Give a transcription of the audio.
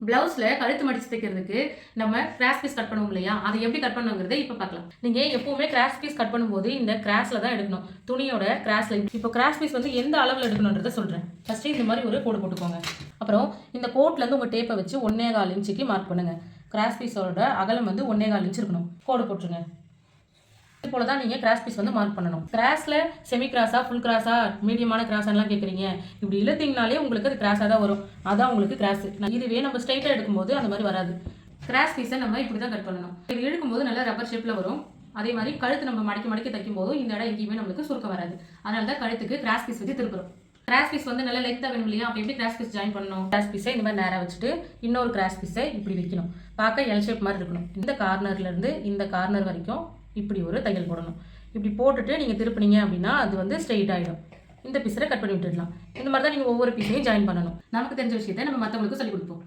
பிளவுஸில் கழுத்து மடிச்சு தைக்கிறதுக்கு நம்ம கிராஸ் பீஸ் கட் பண்ணுவோம் இல்லையா, அதை எப்படி கட் பண்ணுங்கிறத இப்போ பார்க்கலாம். நீங்கள் எப்பவுமே கிராஸ் பீஸ் கட் பண்ணும்போது இந்த கிராஸில் தான் எடுக்கணும், துணியோட கிராஸில். இப்போ கிராஸ் பீஸ் வந்து எந்த அளவில் எடுக்கணுன்றதை சொல்கிறேன். ஃபஸ்ட்டு இந்த மாதிரி ஒரு கோடு போட்டுக்கோங்க. அப்புறம் இந்த கோட்லேருந்து உங்கள் டேப்பை வச்சு 1.25 இன்ச்சுக்கு மார்க் பண்ணுங்கள். கிராஸ் பீஸோட அகலம் வந்து 1.25 இன்ச் இருக்கணும். கோடு போட்டுருங்க. இது போல தான் நீங்கள் கிராஸ் பீஸ் வந்து மார்க் பண்ணணும். கிராஸில் செமி கிராஸா, ஃபுல் கிராஸா, மீடியமான கிராஸாலாம் கேட்குறீங்க. இப்படி இழுத்தீங்கனாலே உங்களுக்கு அது கிராஸாக தான் வரும். அதான் உங்களுக்கு கிராஸ். இதுவே நம்ம ஸ்ட்ரைட்டாக எடுக்கும்போது அந்த மாதிரி வராது. கிராஸ் பீஸை நம்ம இப்படி தான் கட் பண்ணணும். இது இழுக்கும்போது நல்லா ரப்பர் ஷேப்பில் வரும். அதே மாதிரி கழுத்து நம்ம மடக்கி தைக்கும் போதும் இந்த இடம் எங்கேயுமே நம்மளுக்கு சுருக்கம் வராது. அதனால தான் கழுத்துக்கு கிராஸ் பீஸ் வச்சு திருப்புறோம். கிராஸ் பீஸ் வந்து நல்லா லென்த்தாக வேணும் இல்லையா, அப்போ எப்படி கிராஸ் பீஸ் ஜாயின் பண்ணணும். கிராஸ் பீஸை இந்த மாதிரி நேராக வச்சுட்டு இன்னொரு கிராஸ் பீஸை இப்படி வைக்கணும். பார்க்க எல் ஷேப் மாதிரி இருக்கணும். இந்த கார்னர்லேருந்து இந்த கார்னர் வரைக்கும் இப்படி ஒரு தையல் போடணும். இப்படி போட்டுட்டு நீங்கள் திருப்பினீங்க அப்படின்னா அது வந்து ஸ்ட்ரெயிட் ஆகிடும். இந்த பீஸை கட் பண்ணி விட்டுடலாம். இந்த மாதிரி தான் நீங்கள் ஒவ்வொரு பீஸையும் ஜாயின் பண்ணணும். நமக்கு தெரிஞ்ச விஷயத்தை நம்ம மற்றவங்களுக்கு சொல்லிக் கொடுப்போம்.